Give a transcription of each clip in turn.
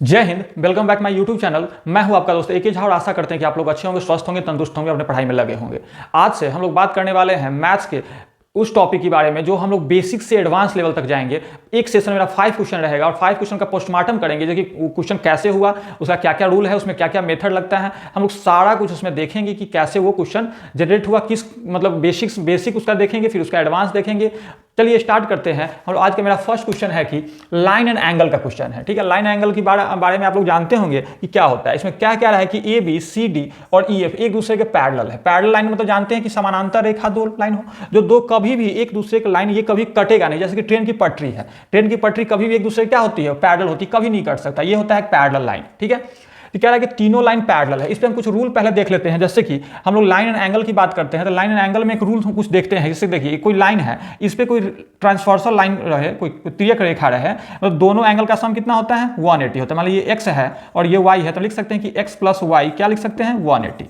जय Hind. Welcome back my YouTube channel. मैं हूं आपका दोस्त AK झा और आशा करते हैं कि आप लोग अच्छे होंगे, स्वस्थ होंगे, तंदुरुस्त होंगे, अपने पढ़ाई में लगे होंगे। आज से हम लोग बात करने वाले हैं मैथ्स के उस टॉपिक के बारे में जो हम लोग बेसिक से एडवांस लेवल तक जाएंगे। एक सेशन मेरा 5 क्वेश्चन रहेगा और 5 क्वेश्चन का पोस्टमार्टम करेंगे, जो कि क्वेश्चन कैसे हुआ, उसका क्या क्या रूल है, उसमें क्या क्या मेथड लगता है, हम लोग सारा कुछ उसमें देखेंगे कि कैसे वो क्वेश्चन जनरेट हुआ, किस मतलब बेसिक उसका देखेंगे, फिर उसका एडवांस देखेंगे। चलिए स्टार्ट करते हैं। और आज का मेरा फर्स्ट क्वेश्चन है कि लाइन एंड एंगल का क्वेश्चन है। ठीक है, लाइन एंगल के बारे में आप लोग जानते होंगे कि क्या होता है। इसमें क्या क्या रहा है कि ABCD और EF एक दूसरे के पैरेलल है। पैरेलल लाइन मतलब जानते हैं कि समानांतर रेखा दो लाइन हो, जो दो कभी भी एक दूसरे के लाइन ये कभी कटेगा नहीं। जैसे कि ट्रेन की पटरी है, ट्रेन की पटरी कभी भी एक दूसरे क्या होती है, पैरेलल होती है, कभी नहीं कट सकता। ये होता है पैरेलल लाइन। ठीक है, तो कह रहा है कि तीनों लाइन पैरेलल है। इस पर हम कुछ रूल पहले देख लेते हैं। जैसे कि हम लोग लाइन एंड एंगल की बात करते हैं, तो लाइन एंड एंगल में एक रूल हम कुछ देखते हैं। जैसे देखिए, कोई लाइन है, इस पे कोई ट्रांसवर्सल लाइन रहे, कोई तिर्यक रेखा रहे, तो दोनों एंगल का सम कितना होता है, 180 होता है। मान लीजिए x है और ये y है, तो लिख सकते हैं कि x प्लस वाई क्या लिख सकते हैं, 180।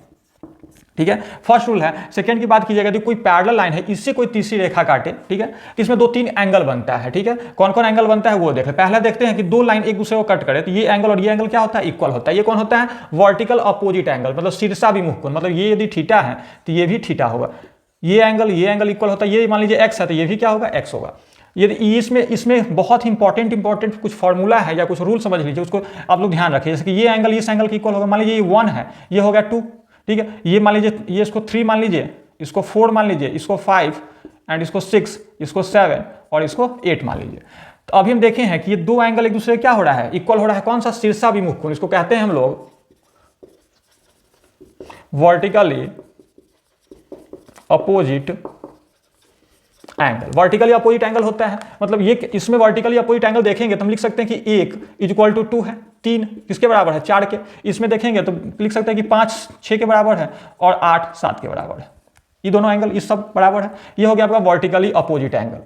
ठीक है, फर्स्ट रूल है। सेकंड की बात कीजिएगा तो कोई पैरेलल लाइन है, इससे कोई तीसरी रेखा काटे, ठीक है, तो इसमें 2-3 एंगल बनता है। ठीक है, कौन कौन एंगल बनता है वो देखें। पहले देखते हैं कि दो लाइन एक दूसरे को कट करे, तो ये एंगल और ये एंगल क्या होता है, इक्वल होता है। ये कौन होता है, वर्टिकल अपोजिट एंगल, मतलब शीर्षाभिमुख कोण। मतलब ये यदि थीटा है तो ये भी थीटा होगा। ये एंगल इक्वल होता है। ये मान लीजिए एक्स है तो ये भी क्या होगा, एक्स होगा। यदि इसमें बहुत इंपॉर्टेंट कुछ फॉर्मूला है या कुछ रूल समझ लीजिए, उसको आप लोग ध्यान रखिए। जैसे कि ये एंगल इस एंगल की इक्वल होगा। मान लीजिए ये 1 है, ये हो गया 2। ठीक है, ये मान लीजिए, ये इसको 3 मान लीजिए, इसको 4 मान लीजिए, इसको 5 एंड इसको 6, इसको 7 और इसको 8 मान लीजिए। तो अभी हम देखें हैं कि ये दो एंगल एक दूसरे क्या हो रहा है, इक्वल हो रहा है। कौन सा, शीर्षाभिमुख कोण। इसको कहते हैं हम लोग vertically opposite angle. Vertically opposite angle होता है मतलब ये, इसमें वर्टिकली अपोजिट एंगल देखेंगे तो हम लिख सकते हैं कि 1 इक्वल टू 2 है, 3 किसके बराबर है, 4 के। इसमें देखेंगे तो लिख सकते हैं कि 5 6 के बराबर है और 8 7 के बराबर है। ये दोनों एंगल इस सब बराबर है। ये हो गया आपका वर्टिकली अपोजिट एंगल।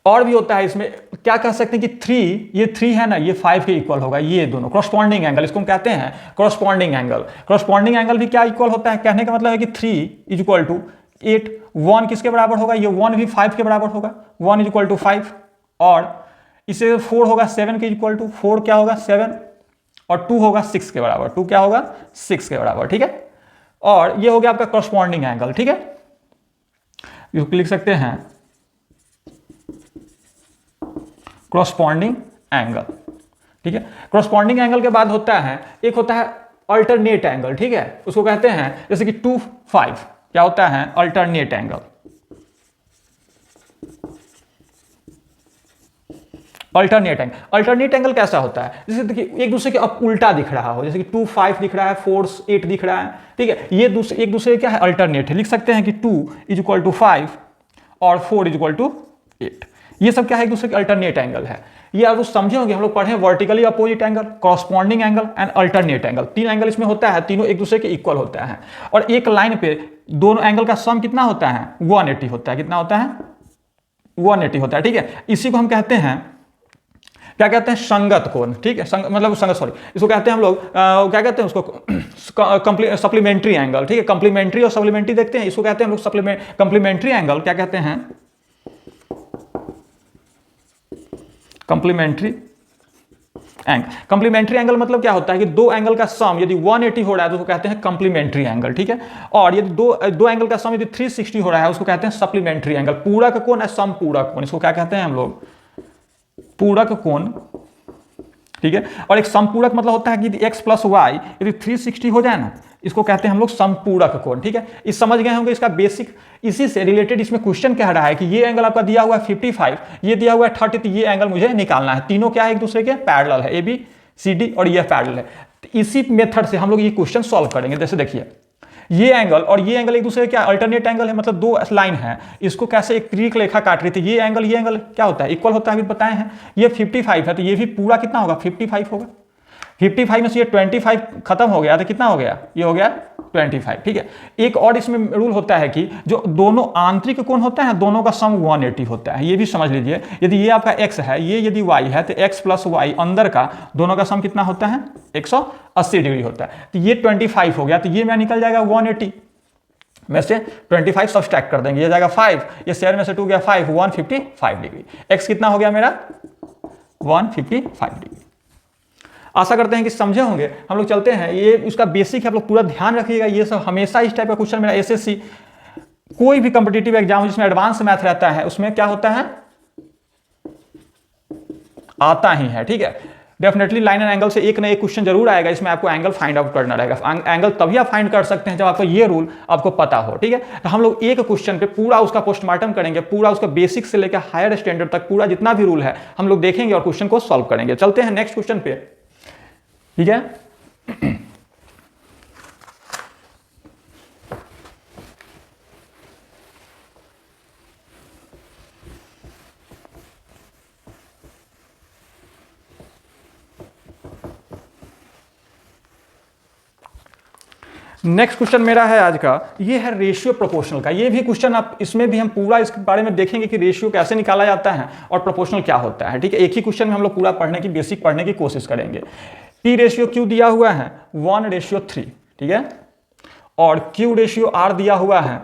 और भी होता है इसमें, क्या कह सकते हैं कि 3, ये 3 है ना, ये 5 के इक्वल होगा। ये दोनों क्रॉसपॉन्डिंग एंगल, इसको हम कहते हैं क्रॉसपॉन्डिंग एंगल। क्रॉसपॉन्डिंग एंगल भी क्या इक्वल होता है, कहने का मतलब है कि 3 इक्वल टू 8, 1 किसके बराबर होगा, ये 1 भी 5 के बराबर होगा, 1 इक्वल टू 5। और इसे 4 होगा 7 के इक्वल टू, 4 क्या होगा 7 और 2 होगा 6 के बराबर, 2 क्या होगा 6 के बराबर। ठीक है, और ये हो गया आपका क्रॉसपॉन्डिंग एंगल। ठीक है, इसको लिख सकते हैं क्रॉसपॉन्डिंग एंगल। ठीक है, क्रॉसपॉन्डिंग एंगल के बाद होता है, एक होता है अल्टरनेट एंगल। ठीक है, उसको कहते हैं जैसे कि 2 5 क्या होता है, अल्टरनेट एंगल। अल्टरनेट एंगल कैसा होता है, जैसे देखिए एक दूसरे के अब उल्टा दिख रहा हो, जैसे कि 2 5 दिख रहा है, 4 8 दिख रहा है। ठीक है, ये एक दूसरे क्या है, अल्टरनेट है। लिख सकते हैं कि 2 इक्वल टू 5 और 4 इक्वल टू 8। ये सब क्या है, एक दूसरे के अल्टरनेट एंगल है। ये आप समझे होंगे, हम लोग पढ़े vertically opposite angle, corresponding angle and alternate angle. 3 angle इसमें होता है, तीनों एक दूसरे के इक्वल होता है। और एक लाइन पे दोनों एंगल का सम कितना होता है, 180 होता है। कितना होता है, 180 होता है। ठीक है, इसी को हम कहते हैं, क्या कहते हैं, संगत कोण। ठीक है, इसको कहते हैं हम लोग क्या कहते हैं उसको, सप्लीमेंट्री एंगल। ठीक है, कंप्लीमेंट्री और सप्लीमेंट्री देखते हैं, इसको कहते हैं हम लोग कंप्लीमेंट्री एंगल। क्या कहते हैं, कंप्लीमेंट्री एंगल। कंप्लीमेंट्री एंगल मतलब क्या होता है कि दो एंगल का सम यदि 180 हो रहा है तो उसको कहते हैं कंप्लीमेंट्री एंगल। ठीक है, और यदि दो एंगल का सम यदि 360 हो रहा है उसको कहते हैं सप्लीमेंट्री एंगल। पूरक कोण है, समपूरक कोण, इसको क्या कहते हैं हम लोग, पूरक कोण। ठीक है, और एक समपूरक मतलब होता है कि x प्लस वाई यदि 360 हो जाए ना, इसको कहते हैं हम लोग समपूरक कोण। ठीक है, इस समझ गए होंगे इसका बेसिक। इसी से रिलेटेड इसमें क्वेश्चन कह रहा है कि ये एंगल आपका दिया हुआ है 55, ये दिया हुआ है 30, तो ये एंगल मुझे निकालना है। तीनों क्या है, एक दूसरे के पैरेलल है, ABCD और ये पैरेलल है। तो इसी मेथड से हम लोग ये क्वेश्चन सॉल्व करेंगे। जैसे देखिए, ये एंगल और ये एंगल एक दूसरे क्या अल्टरनेट एंगल है, मतलब दो लाइन है, इसको कैसे एक तिर्यक रेखा काट रही थी। ये एंगल क्या होता है, इक्वल होता है, अभी बताए हैं। ये 55 है तो ये भी पूरा कितना होगा, 55 होगा। 55 में से ये 25 खत्म हो गया तो कितना हो गया, ये हो गया 25। ठीक है, एक और इसमें रूल होता है कि जो दोनों आंतरिक कोण होता है दोनों का सम 180 होता है। ये भी समझ लीजिए, यदि ये आपका x है, ये यदि y है, तो x प्लस वाई अंदर का दोनों का सम कितना होता है, 180 डिग्री होता है। तो ये 25 हो गया, तो ये मैं निकल जाएगा 180 में से 25 सब्सट्रैक्ट कर देंगे, ये जाएगा 5, ये 7 में से 2 गया 5, 155 डिग्री। x कितना हो गया मेरा, 155 डिग्री। आशा करते हैं कि समझे होंगे। हम लोग चलते हैं, ये उसका बेसिक है, आप लोग पूरा ध्यान रखिएगा। ये सब हमेशा इस टाइप का क्वेश्चन मेरा एसएससी कोई भी कॉम्पिटिटिव एग्जाम जिसमें एडवांस मैथ रहता है उसमें क्या होता है, आता ही है। ठीक है, डेफिनेटली लाइन एंड एंगल से एक ना एक क्वेश्चन जरूर आएगा, इसमें आपको एंगल फाइंड आउट करना रहेगा। एंगल तभी आप फाइंड कर सकते हैं जब आपको ये रूल आपको पता हो। ठीक है, तो हम लोग एक क्वेश्चन पे पूरा उसका पोस्टमार्टम करेंगे, पूरा उसका बेसिक से लेकर हायर स्टैंडर्ड तक पूरा जितना भी रूल है हम लोग देखेंगे और क्वेश्चन को सॉल्व करेंगे। चलते हैं नेक्स्ट क्वेश्चन पे। ठीक है, नेक्स्ट क्वेश्चन मेरा है आज का, ये है रेशियो प्रोपोर्शनल का। ये भी क्वेश्चन आप, इसमें भी हम पूरा इसके बारे में देखेंगे कि रेशियो कैसे निकाला जाता है और प्रोपोर्शनल क्या होता है। ठीक है, एक ही क्वेश्चन में हम लोग पूरा पढ़ने की बेसिक पढ़ने की कोशिश करेंगे। P रेशियो Q दिया हुआ है 1:3, ठीक है, और Q रेशियो R दिया हुआ है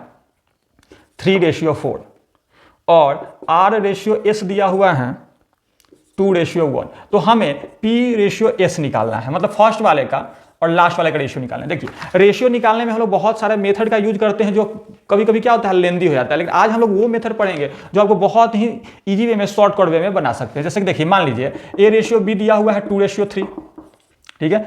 3:4 और R रेशियो S दिया हुआ है 2:1। तो हमें P रेशियो S निकालना है, मतलब फर्स्ट वाले का और लास्ट वाले का रेशियो निकालना है। देखिए रेशियो निकालने में हम लोग बहुत सारे मेथड का यूज करते हैं जो कभी कभी क्या होता है लेंदी हो जाता है, लेकिन आज हम लोग वो मेथड पढ़ेंगे जो आपको बहुत ही इजी वे में शॉर्टकट वे में बना सकते हैं। जैसे कि देखिए मान लीजिए A रेशियो B दिया हुआ है 2:3, ठीक है,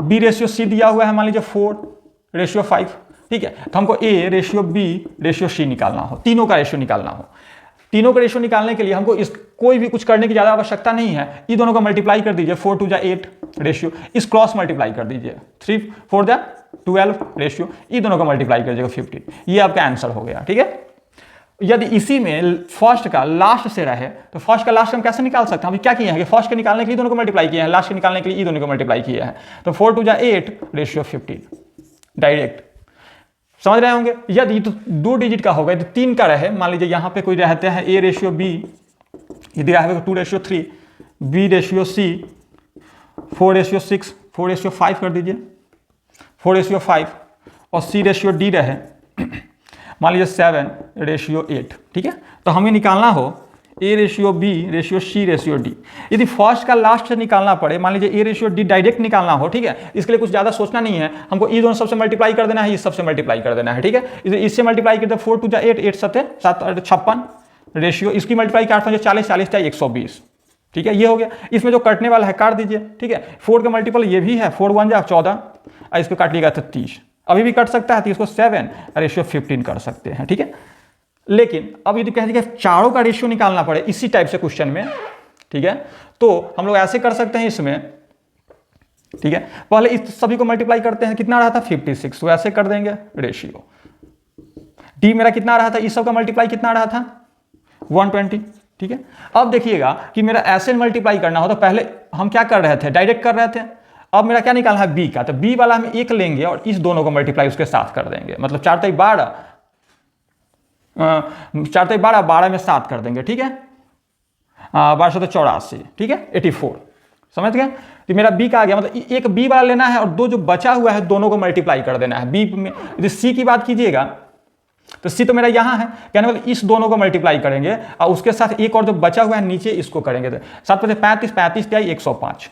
B रेशियो C दिया हुआ है मान लीजिए 4:5, ठीक है, तो हमको A ratio B ratio C निकालना हो, तीनों का रेशियो निकालना हो। तीनों का रेशियो निकालने के लिए हमको इस कोई भी कुछ करने की ज्यादा आवश्यकता नहीं है। ये दोनों का मल्टीप्लाई कर दीजिए, 4 2 8 रेशियो, इस क्रॉस मल्टीप्लाई कर दीजिए, 3 4 12 रेशियो, ये दोनों का मल्टीप्लाई कर दीजिएगा 15। ये आपका आंसर हो गया। ठीक है, यदि इसी में फर्स्ट का लास्ट से रहे तो फर्स्ट का लास्ट हम कैसे निकाल सकते हैं? अभी क्या किए हैं कि फर्स्ट के निकालने के लिए दोनों को मल्टीप्लाई किए हैं, लास्ट के निकालने के लिए ये दोनों को मल्टीप्लाई किया है, तो 4 2 8 रेशियो 15 डायरेक्ट। समझ रहे होंगे। यदि तो 2 डिजिट का होगा तो 3 का रहे, मान लीजिए यहाँ पे कोई रहते हैं A रेशियो B, ये दिया है 2:3, B रेशियो C 4:6, 4:5 कर दीजिए, 4:5 और C रेशियो D रहे मान लीजिए 7:8। ठीक है, तो हमें निकालना हो A ratio B ratio C ratio D। यदि फर्स्ट का लास्ट से निकालना पड़े, मान लीजिए A रेशियो D डायरेक्ट निकालना हो, ठीक है, इसके लिए कुछ ज़्यादा सोचना नहीं है, हमको ये दोनों सबसे मल्टीप्लाई कर देना है, इस सबसे मल्टीप्लाई कर देना है। ठीक है, इससे मल्टीप्लाई कर दे 4 2 8 8 7 56 रेशियो, इसकी मल्टीप्लाई 8 5 40 40 120। ठीक है, ये हो गया। इसमें जो कटने वाला है काट दीजिए। ठीक है, 4 का मल्टीपल ये भी है, 4 1 जा 14 और इसको काटिएगा तो 30, अभी भी कट सकता है तो इसको 7 रेशियो 15 कर सकते हैं। ठीक है, लेकिन अब यदि कह दीजिए चारों का रेशियो निकालना पड़े इसी टाइप से क्वेश्चन में, ठीक है, तो हम लोग ऐसे कर सकते हैं इसमें। ठीक है, पहले इस सभी को मल्टीप्लाई करते हैं, कितना रहा था 56, तो ऐसे कर देंगे रेशियो। डी मेरा कितना रहा था, इस सब का मल्टीप्लाई कितना रहा था 120। ठीक है, अब देखिएगा कि मेरा ऐसे मल्टीप्लाई करना हो तो पहले हम क्या कर रहे थे, डायरेक्ट कर रहे थे। अब मेरा क्या निकालना है बी का, तो बी वाला हम 1 लेंगे और इस दोनों को मल्टीप्लाई उसके साथ कर देंगे, मतलब 4 3 12 4 3 12 12 में 7 कर देंगे। ठीक है, 12 7 84, ठीक है 84। समझ गए, तो मेरा बी का आ गया, मतलब एक बी वाला लेना है और दो जो बचा हुआ है दोनों को मल्टीप्लाई कर देना है। बी में यदि सी की बात कीजिएगा तो सी तो मेरा यहाँ है, कहने वाले इस दोनों को मल्टीप्लाई करेंगे और उसके साथ एक और जो बचा हुआ है नीचे इसको करेंगे, 7 5 35 35 क्या 105।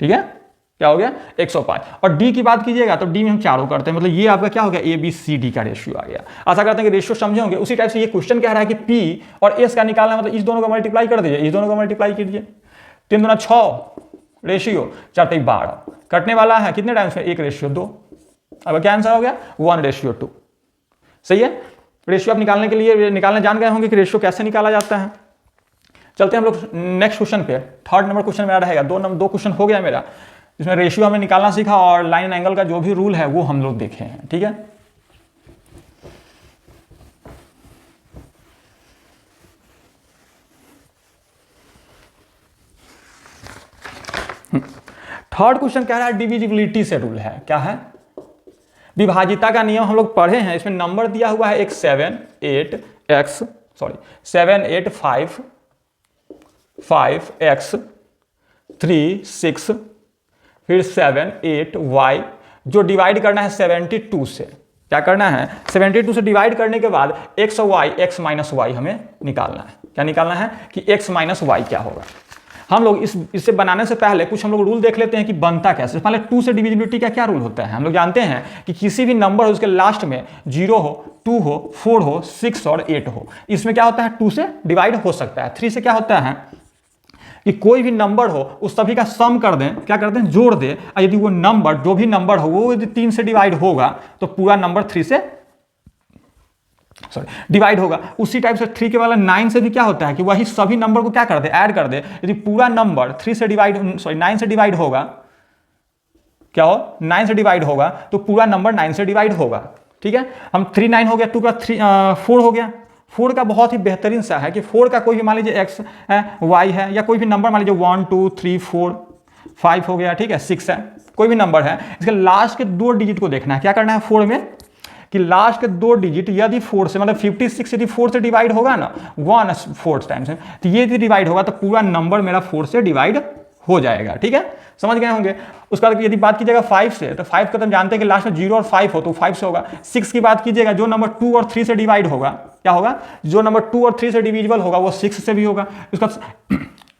ठीक है, क्या हो गया 105। और डी की बात कीजिएगा तो डी में हम चारों करते हैं, मतलब ये आपका क्या हो गया ए बी सी डी का रेशियो आ गया। आशा करते हैं कि रेशियो समझे होंगे। उसी टाइप से ये क्वेश्चन कह रहा है कि पी और एस का निकालना, मतलब इस दोनों को मल्टीप्लाई कर दीजिए, इस दोनों को मल्टीप्लाई कीजिए, 3 दूना 6 रेशियो 4 3 12 कटने वाला है कितने टाइम्स में 1:2। अब क्या आंसर हो गया 1:2। सही है, रेशियो आप निकालने के लिए निकालने जान गए होंगे कि रेशियो कैसे निकाला जाता है। चलते हैं हम लोग नेक्स्ट क्वेश्चन पे। 3rd नंबर क्वेश्चन मेरा रहेगा, 2 क्वेश्चन हो गया मेरा, इसमें रेशियो हमें निकालना सीखा और लाइन एंगल का जो भी रूल है वो हम लोग देखे हैं। ठीक है, थर्ड क्वेश्चन कह रहा है डिविजिबिलिटी से रूल है, क्या है विभाजिता का नियम हम लोग पढ़े हैं। इसमें नंबर दिया हुआ है एक 7 8 5 x 3 6 फिर 7 8 y, जो डिवाइड करना है 72 से। क्या करना है 72 से डिवाइड करने के बाद x माइनस वाई हमें निकालना है। क्या निकालना है कि x माइनस वाई क्या होगा। हम लोग इसे बनाने से पहले कुछ हम लोग रूल देख लेते हैं कि बनता कैसे। पहले 2 से डिविजिबिलिटी का क्या रूल होता है। हम लोग जानते हैं कि किसी भी नंबर हो उसके लास्ट में 0 हो, 2 हो, 4 हो, 6 और 8 हो, इसमें क्या होता है 2 से डिवाइड हो सकता है। 3 से क्या होता है कि कोई भी नंबर हो उस सभी का सम कर दें, क्या कर दें, जोड़ दें, और यदि वो नंबर जो भी नंबर हो वो यदि 3 से डिवाइड होगा तो पूरा नंबर 3 से डिवाइड होगा। उसी टाइप से 3 के वाला 9 से भी क्या होता है कि वही सभी नंबर को क्या कर दे, ऐड कर दे। यदि पूरा नंबर 9 से डिवाइड होगा, क्या हो, 9 से डिवाइड होगा तो पूरा नंबर 9 से डिवाइड होगा। ठीक है, हम 3 9 हो गया, 2 का 4 हो गया। 4 का बहुत ही बेहतरीन सा है कि 4 का कोई भी मान लीजिए x है, y है, या कोई भी नंबर मान लीजिए 1 2 3 4 5 हो गया, ठीक है, 6 है, कोई भी नंबर है, इसके लास्ट के 2 डिजिट को देखना है। क्या करना है 4 में कि लास्ट के 2 डिजिट यदि 4 से, मतलब 56 यदि 4 से डिवाइड होगा ना 1/4 टाइम्स, तो ये यदि डिवाइड होगा तो पूरा नंबर मेरा 4 से डिवाइड हो जाएगा। ठीक है, समझ गए होंगे। उसके बाद यदि बात कीजिएगा 5 से, तो 5 का तो हम जानते हैं कि लास्ट में 0 और 5 हो तो 5 से होगा। 6 की बात कीजिएगा, जो नंबर 2 और 3 से डिवाइड होगा, क्या होगा, जो नंबर 2 और 3 से डिविजिबल होगा वो 6 से भी होगा। उसका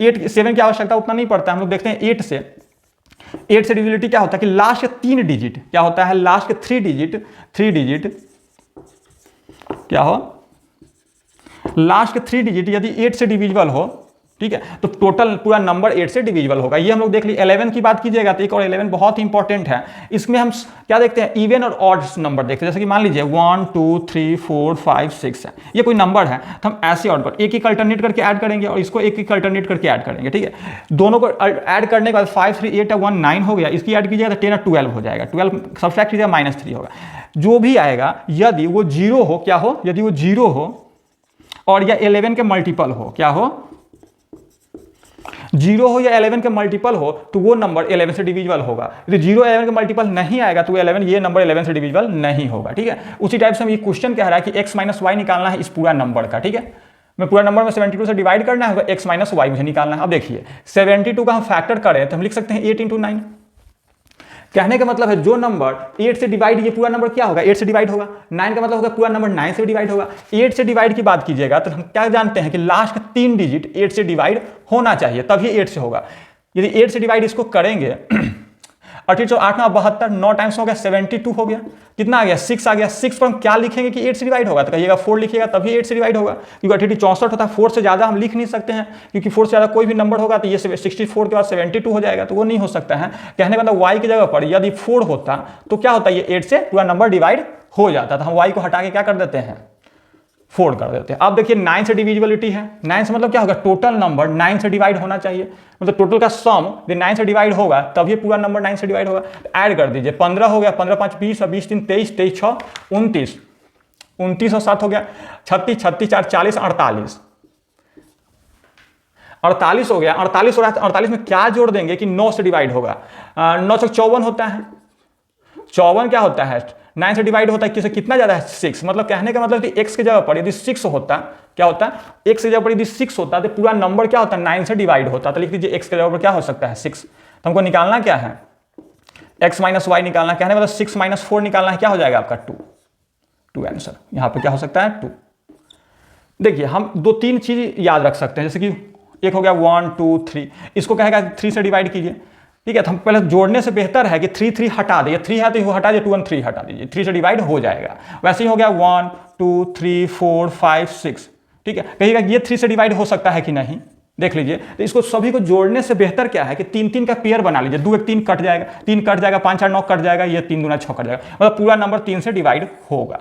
8 7 की आवश्यकता उतना नहीं पड़ता, हम लोग देखते हैं 8 से डिविजिबिलिटी क्या होता है कि लास्ट के 3 डिजिट क्या होता है, लास्ट के 3 डिजिट क्या हो, लास्ट के 3 डिजिट यदि 8 से डिविजिबल हो, ठीक है, तो टोटल पूरा नंबर 8 से डिविजिबल होगा। ये हम लोग देख ली। 11 की बात कीजिएगा तो एक और 11 बहुत ही इंपॉर्टेंट है। इसमें हम क्या देखते हैं, इवन और ऑड नंबर देखते हैं। जैसे कि मान लीजिए 1 2 3 4 5 6 है, ये कोई नंबर है तो हम ऐसे ऑड कर एक अल्टरनेट करके ऐड करेंगे और इसको एक अल्टरनेट करके ऐड करेंगे। ठीक है, दोनों को ऐड करने के बाद 5 3 8 1 9 हो गया, इसकी ऐड कीजिएगा तो 10 और 12 हो जाएगा। 12 सब्ट्रैक्ट कीजिएगा -3 होगा। जो भी आएगा यदि वो 0 हो, क्या हो, यदि वो 0 हो और या 11 के मल्टीपल हो, क्या हो, 0 हो या 11 के मल्टीपल हो तो वो नंबर 11 से डिविजिबल होगा। यदि 0 11 के मल्टीपल नहीं आएगा तो 11 ये नंबर 11 से डिविजिबल नहीं होगा। ठीक है, उसी टाइप से हम ये क्वेश्चन कह रहा है कि x - y निकालना है इस पूरा नंबर का। ठीक है, मैं पूरा नंबर में 72 से डिवाइड करना है, x - y मुझे निकालना है। अब देखिए 72 का हम फैक्टर करें तो हम लिख सकते हैं 8 × 9। कहने का मतलब है जो नंबर 8 से डिवाइड, ये पूरा नंबर क्या होगा, 8 से डिवाइड होगा। 9 का मतलब होगा पूरा नंबर 9 से डिवाइड होगा। 8 से डिवाइड की बात कीजिएगा तो हम क्या जानते हैं कि लास्ट का 3 डिजिट 8 से डिवाइड होना चाहिए, तभी 8 से होगा। यदि 8 से डिवाइड इसको करेंगे 8 8 72, 9 टाइम्स हो गया 72 हो गया, कितना आ गया 6 आ गया। 6 पर हम क्या लिखेंगे कि 8 से डिवाइड होगा, तो कहिएगा 4 लिखिएगा तभी 8 से डिवाइड होगा, क्योंकि 88 64 होता है। 4 से ज़्यादा हम लिख नहीं सकते हैं, क्योंकि 4 से ज़्यादा कोई भी नंबर होगा तो ये 64 के बाद 72 हो जाएगा, तो वो नहीं हो सकता है। कहने का मतलब y की जगह पर यदि 4 होता तो क्या होता है, ये 8 से पूरा नंबर डिवाइड हो जाता, तो हम y को हटा के क्या कर देते हैं, 4 कर देते हैं। अब देखिए 9 से डिविजिबिलिटी है। 9 से मतलब क्या होगा, टोटल नंबर 9 से डिवाइड होना चाहिए, मतलब टोटल का सम यदि 9 से डिवाइड होगा तभी पूरा नंबर 9 से डिवाइड होगा। ऐड कर दीजिए, 15 हो गया, 15 5 20 और 20 3 23, 23 6 29, 29 और 7 हो गया 36, 36 4 40, 48 हो गया। 48 हो रहा है, 48 में क्या जोड़ देंगे कि 9 से डिवाइड होगा। 9 से 54 होता है, 54 क्या होता है, 9 से डिवाइड होता है, किसे कितना ज्यादा है 6। मतलब कहने का मतलब कि x की जगह पर यदि 6 होता, क्या होता है, x की जगह पर यदि 6 होता तो पूरा नंबर क्या होता है 9 से डिवाइड होता। तो लिख दीजिए x की जगह पर क्या हो सकता है 6। तो हमको निकालना क्या है, x - y निकालना। कहने मतलब 6 - 4 निकालना है, क्या हो जाएगा आपका 2 आंसर। यहां पर क्या हो सकता है 2। देखिए हम 2-3 चीज याद रख सकते हैं, जैसे कि एक हो गया 1 2 3, इसको कहेगा 3 से डिवाइड कीजिए। ठीक है, तो हम पहले जोड़ने से बेहतर है कि 3 3 हटा दीजिए, 3 है तो हटा दीजिए, 2 1 3 हटा दीजिए, 3 से डिवाइड हो जाएगा। वैसे ही हो गया 1 2 3 4 5 6। ठीक है, कहिएगा ये 3 से डिवाइड हो सकता है कि नहीं, देख लीजिए। तो इसको सभी को जोड़ने से बेहतर क्या है कि 3 का पेयर बना लीजिए। 2 1 3 कट जाएगा, 3 कट जाएगा, 5 4 9 कट जाएगा, ये 3 दूना 6 कट जाएगा, मतलब पूरा नंबर 3 से डिवाइड होगा।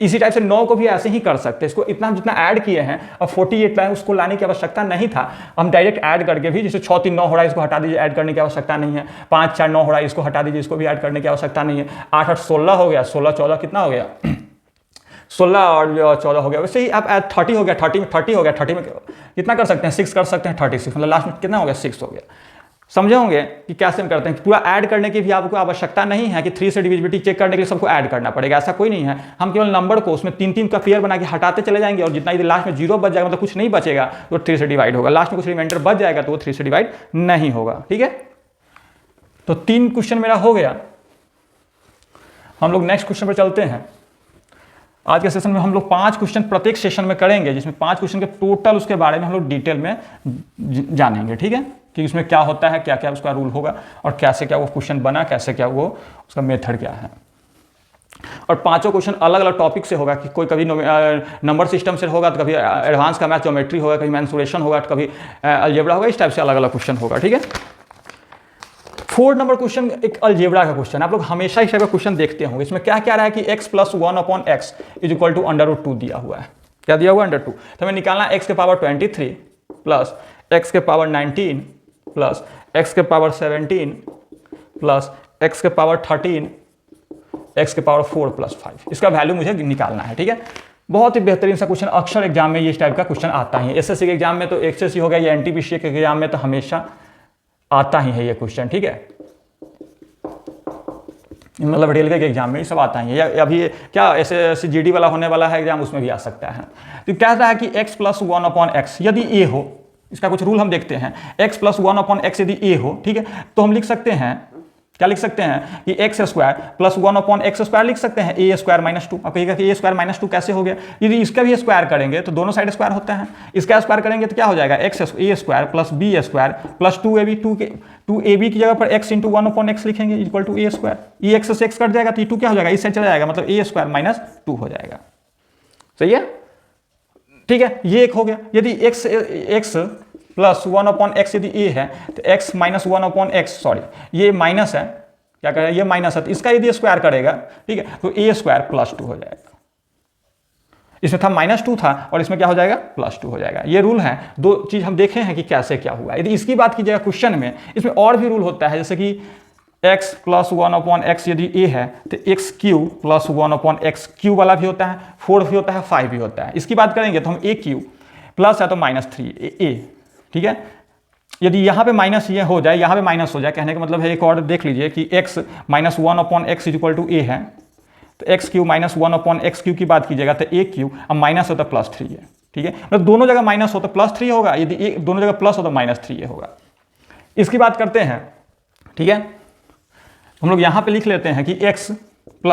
इसी टाइप से 9 को भी ऐसे ही कर सकते हैं। इसको इतना हम जितना ऐड किए हैं और 48 लाइन उसको लाने की आवश्यकता नहीं था, हम डायरेक्ट ऐड करके भी, जैसे 6 3 9 हो रहा है, इसको हटा दीजिए, ऐड करने की आवश्यकता नहीं है। 5 4 9 हो रहा है, इसको हटा दीजिए, इसको भी ऐड करने की आवश्यकता नहीं है। 8 8 16 हो गया, 16 14 कितना हो गया 16 और 14 हो गया। वैसे ही आप 30 हो गया, 30 में 30 हो गया, 30 में कितना कर सकते हैं 6 कर सकते हैं, 36, मतलब लास्ट में कितना हो गया 6 हो गया। समझे होंगे कि कैसे हम करते हैं। पूरा ऐड करने की भी आपको आवश्यकता नहीं है कि 3 से डिविजिबिलिटी चेक करने के लिए सबको ऐड करना पड़ेगा, ऐसा कोई नहीं है। हम केवल नंबर को उसमें 3 3 का पेयर बना के हटाते चले जाएंगे, और जितना यदि लास्ट में 0 बच जाएगा, मतलब कुछ नहीं बचेगा, तो 3 से डिवाइड होगा। लास्ट में कुछ रिमाइंडर बच जाएगा तो वो 3 से डिवाइड नहीं होगा। ठीक है, तो 3 क्वेश्चन मेरा हो गया। हम लोग नेक्स्ट क्वेश्चन पर चलते हैं। आज के सेशन में हम लोग 5 क्वेश्चन प्रत्येक सेशन में करेंगे, जिसमें 5 क्वेश्चन के टोटल उसके बारे में हम लोग डिटेल में जानेंगे, ठीक है, कि उसमें क्या होता है, क्या क्या उसका रूल होगा और कैसे क्या वो क्वेश्चन बना, कैसे क्या वो उसका मेथड क्या है। और 5 क्वेश्चन अलग अलग टॉपिक से होगा, कि कोई कभी नंबर सिस्टम से होगा, तो कभी एडवांस का मैथ ज्योमेट्री होगा, कभी मेंसुरेशन होगा, तो कभी अलजेब्रा होगा, इस टाइप से अलग अलग क्वेश्चन होगा, ठीक है। 4 नंबर क्वेश्चन एक अलजेब्रा का क्वेश्चन, आप लोग हमेशा इस टाइप का क्वेश्चन देखते होंगे। इसमें क्या क्या रहा है कि x + 1/x = √2 दिया हुआ है। क्या दिया हुआ है? √2। तो हमें निकालना x के पावर 23 प्लस x के पावर 19 प्लस x के पावर 17 प्लस x के पावर 13 x के पावर 4 + 5, इसका वैल्यू मुझे निकालना है, ठीक है। बहुत ही बेहतरीन सा क्वेश्चन, अक्सर एग्जाम में ये इस टाइप का क्वेश्चन आता ही है। एसएससी के एग्जाम में तो एक्सएससी हो गया, या एनटीपीसी के एग्जाम में तो हमेशा आता ही है ये क्वेश्चन, ठीक है। मतलब रेलवे के एग्जाम में ये सब आता ही है, या अभी क्या एसएससी जीडी वाला होने वाला है एग्जाम, उसमें भी आ सकता है। तो कह रहा है कि x + 1/x यदि a हो, इसका कुछ रूल हम देखते हैं। x + 1/x यदि a हो, ठीक है, तो हम लिख सकते हैं, क्या लिख सकते हैं कि x² + 1/x² लिख सकते हैं a² - 2। अब कहिएगा कि a² - 2 कैसे हो गया? यदि इसका भी स्क्वायर करेंगे तो दोनों साइड स्क्वायर होता है, इसका स्क्वायर करेंगे तो क्या हो जाएगा? a² + b² + 2ab, 2ab की जगह पर x × 1/x लिखेंगे = a²। ये x से x कट जाएगा तो ये 2 क्या हो जाएगा? इस साइड चला जाएगा, मतलब a² - 2 हो जाएगा। सही है, ठीक है, ये एक हो गया। यदि x + 1/x यदि a है तो x - 1/x, सॉरी ये माइनस है, क्या करें, ये माइनस है, तो इसका यदि स्क्वायर करेगा, ठीक है, तो a² + 2 हो जाएगा। इसमें था -2 था और इसमें क्या हो जाएगा? +2 हो जाएगा। ये रूल है, 2 चीज हम देखे हैं कि कैसे क्या हुआ। यदि इसकी बात कीजिएगा क्वेश्चन में, इसमें और भी रूल होता है, जैसे कि x + 1/x यदि a है तो x³ + 1/x³ वाला भी होता है, 4 भी होता है, 5 भी होता है। इसकी बात करेंगे तो हम a³ प्लस है तो -3a, ठीक है। यदि यहाँ पे माइनस ये हो जाए, यहाँ पे माइनस हो जाए, कहने का मतलब है, एक और देख लीजिए कि x - 1/x = a है, तो x³ - 1/x³ की बात कीजिएगा तो a³ अब माइनस हो तो +3 है, ठीक है। मतलब दोनों जगह माइनस हो तो +3 होगा, यदि दोनों जगह प्लस हो तो -3 होगा। इसकी बात करते हैं, ठीक है। हम लोग यहाँ पे लिख लेते हैं कि x +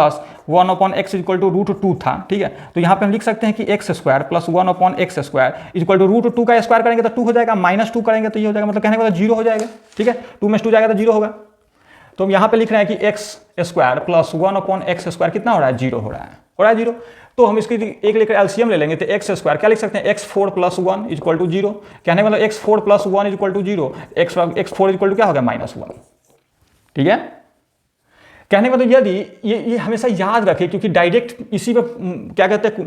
1/x = √2 था, ठीक है। तो यहाँ पे हम लिख सकते हैं कि x² + 1/x² = √2 का स्क्वायर करेंगे तो 2 हो जाएगा, -2 करेंगे तो ये हो जाएगा, मतलब कहने का मतलब 0 हो जाएगा, ठीक है। 2 में 2 जाएगा तो 0 होगा। तो हम यहाँ पे लिख रहे हैं कि x² + 1/x² कितना हो रहा है? 0 हो रहा है 0। तो हम इसकी एक लेकर एलसीएम ले लेंगे तो x² क्या लिख सकते हैं? x4 + 1 = 0, कहने का मतलब x4 + 1 = 0, x4 क्या हो गया? -1, ठीक है। कहने का तो यदि ये हमेशा याद रखें, क्योंकि डायरेक्ट इसी पे क्या कहते हैं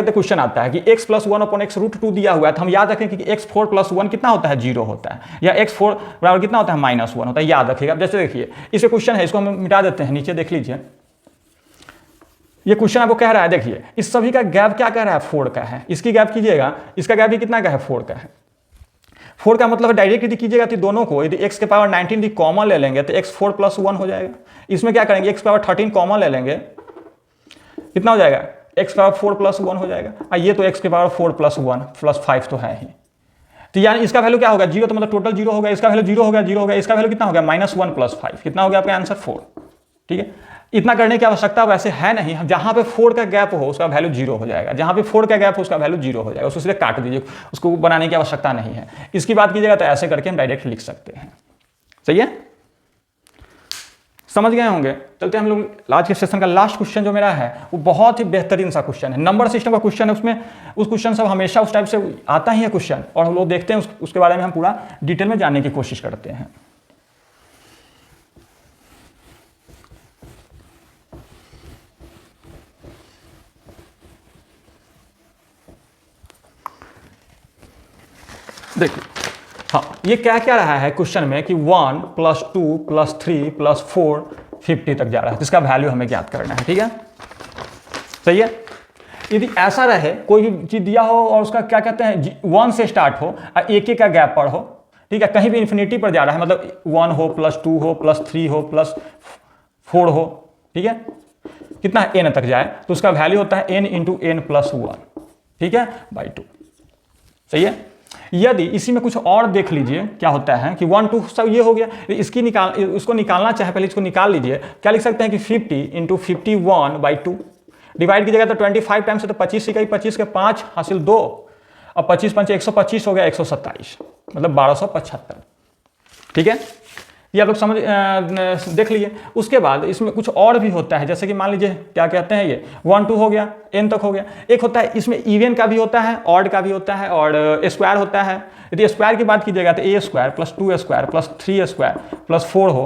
क्वेश्चन आता है कि x + 1/x √2 दिया हुआ है, तो हम याद रखें कि x4 + 1 कितना होता है? 0 होता है, या x4 बराबर कितना होता है? -1 होता है, याद रखिएगा। जैसे देखिए इसे क्वेश्चन है, इसको हम मिटा देते हैं, नीचे देख लीजिए, ये क्वेश्चन आपको कह रहा है, देखिए इस सभी का गैप क्या कह रहा है? 4 का है। इसकी गैप कीजिएगा, इसका गैप भी कितना का है? 4 का है। 4 का मतलब डायरेक्ट यदि कीजिएगा तो दोनों को यदि x के पावर 19 यदि कॉमन ले लेंगे तो x4 + 1 हो जाएगा। इसमें क्या करेंगे? x पावर 13 कॉमन ले लेंगे, कितना हो जाएगा? x पावर 4 + 1 हो जाएगा। ये तो x के पावर 4 + 1 + 5 तो है ही, तो यानी इसका वैल्यू क्या होगा? 0, तो मतलब टोटल 0 होगा, इसका वैल्यू 0 होगा, 0 होगा, इसका वैल्यू कितना हो गया? -1 + 5, कितना हो गया आपका आंसर? 4, ठीक है। इतना करने की आवश्यकता वैसे है नहीं, जहां पे 4 का गैप हो उसका वैल्यू 0 हो जाएगा, जहां पे 4 का गैप हो उसका वैल्यू 0 हो जाएगा, उसको सीधे काट दीजिए, उसको बनाने की आवश्यकता नहीं है। इसकी बात कीजिएगा तो ऐसे करके हम डायरेक्ट लिख सकते हैं। सही है, समझ गए होंगे। चलते हम लोग आज के सेशन का लास्ट क्वेश्चन जो मेरा है वो बहुत ही बेहतरीन सा क्वेश्चन है, नंबर सिस्टम का क्वेश्चन है। उसमें उस क्वेश्चन सब हमेशा उस टाइप से आता ही है क्वेश्चन, और हम लोग देखते हैं उसके बारे में हम पूरा डिटेल में जानने की कोशिश करते हैं। देखिए, हाँ, ये क्या क्या रहा है क्वेश्चन में कि 1 + 2 + 3 + 4 50 तक जा रहा है, तो इसका वैल्यू हमें ज्ञात करना है, ठीक है। सही है। यदि ऐसा रहे, कोई भी चीज दिया हो और उसका क्या कहते हैं 1 से स्टार्ट हो और एक का गैप पर हो, ठीक है, कहीं भी इन्फिनिटी पर जा रहा है, मतलब 1 हो +2 हो +3 हो +4 हो, ठीक है, कितना n तक जाए, तो उसका वैल्यू होता है n × n + 1, ठीक है, /2। सही है। यदि इसी में कुछ और देख लीजिए क्या होता है कि 1 2 सब ये हो गया, उसको निकालना चाहे पहले इसको निकाल लीजिए। क्या लिख सकते हैं कि 50 × 51/2, डिवाइड कीजिएगा तो 25 टाइम्स से तो 25 ही 25 के 5 हासिल 2 और 25 पंचे 125 हो गया 127 मतलब 1275। ठीक है, ये आप लोग समझ देख लीजिए। उसके बाद इसमें कुछ और भी होता है, जैसे कि मान लीजिए क्या कहते हैं, ये 1 2 हो गया, n तक हो गया। एक होता है इसमें इवन का भी होता है, ऑड का भी होता है और स्क्वायर होता है। यदि स्क्वायर की बात कीजिएगा तो a square plus 2 square plus 3 square plus 4 हो,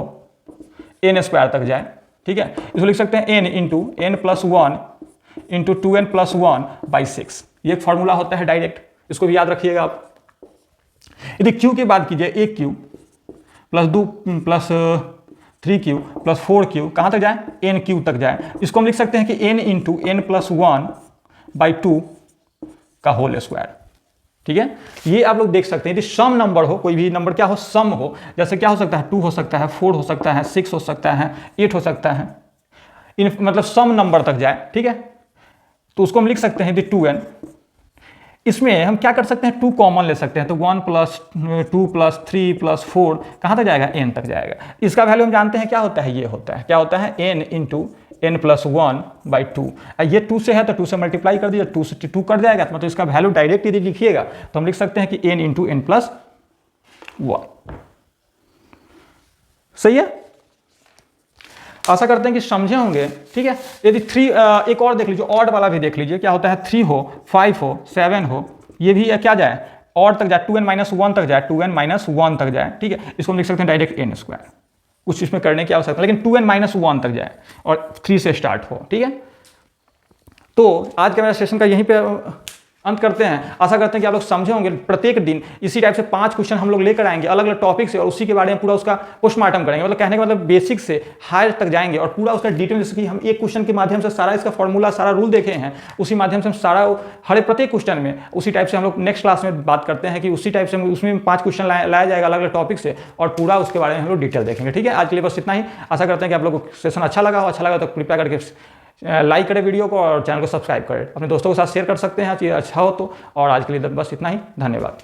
n स्क्वायर तक जाए। ठीक है, इसको लिख सकते हैं n into n plus 1 into 2n plus 1 by 6। ये एक फॉर्मूला होता है डायरेक्ट, इसको भी याद रखिएगा आप। यदि q की बात कीजिए, a Q plus 2 plus 3q plus 4q कहाँ तक जाए, nq तक जाए। इसको हम लिख सकते हैं कि n into n plus 1 by 2 का होल स्क्वायर। ठीक है, ये आप लोग देख सकते हैं। यदि सम नंबर हो, कोई भी नंबर क्या हो, सम हो, जैसे क्या हो सकता है, 2 हो सकता है, 4 हो सकता है, 6 हो सकता है, 8 हो सकता है, इन मतलब सम नंबर तक जाए। ठीक है, तो उसको हम लिख सकते हैं यदि 2n, इसमें हम क्या कर सकते हैं, 2 कॉमन ले सकते हैं, तो 1 प्लस 2 प्लस 3 प्लस 4 कहाँ तक जाएगा, n तक जाएगा। इसका वैल्यू हम जानते हैं क्या होता है, ये होता है, क्या होता है, n into n plus 1 by 2। ये 2 से है तो 2 से मल्टीप्लाई कर दीजिए, 2 से 2 कट जाएगा, मतलब इसका वैल्यू डायरेक्ट यदि लिखिएगा तो हम लिख सकते हैं कि n इंटू n प्लस 1। सही है, आशा करते हैं कि समझे होंगे। ठीक है, यदि 3 एक और देख लीजिए, ऑड वाला भी देख लीजिए, क्या होता है, 3 हो, 5 हो, 7 हो, ये भी क्या जाए, ऑड तक जाए, 2n माइनस 1 तक जाए, 2n माइनस 1 तक जाए। ठीक है, इसको हम लिख सकते हैं डायरेक्ट n स्क्वायर, कुछ इसमें करने की आवश्यकता, लेकिन 2n माइनस 1 तक जाए और 3 से स्टार्ट हो। ठीक है, तो आज का मेरा सेशन का यहीं पे अंत करते हैं। आशा करते हैं कि आप लोग समझे होंगे। प्रत्येक दिन इसी टाइप से 5 क्वेश्चन हम लोग लेकर आएंगे अलग अलग टॉपिक से, और उसी के बारे में पूरा उसका पोस्टमार्टम करेंगे। मतलब कहने का मतलब बेसिक से हायर तक जाएंगे और पूरा उसका डिटेल, जैसे कि हम एक क्वेश्चन के माध्यम से सारा इसका फॉर्मूला, सारा रूल देखे हैं, उसी माध्यम से हम सारा हर प्रत्येक क्वेश्चन में उसी टाइप से हम लोग नेक्स्ट क्लास में बात करते हैं कि उसी टाइप से उसमें 5 क्वेश्चन लाया जाएगा अलग अलग टॉपिक से, और पूरा उसके बारे में हम लोग डिटेल देखेंगे। ठीक है, आज के लिए बस इतना ही। आशा करते हैं कि आप लोगों को सेशन अच्छा लगा हो। अच्छा लगा तो कृपया करके लाइक करें वीडियो को और चैनल को सब्सक्राइब करें। अपने दोस्तों के साथ शेयर कर सकते हैं, अच्छा हो तो। और आज के लिए बस इतना ही, धन्यवाद।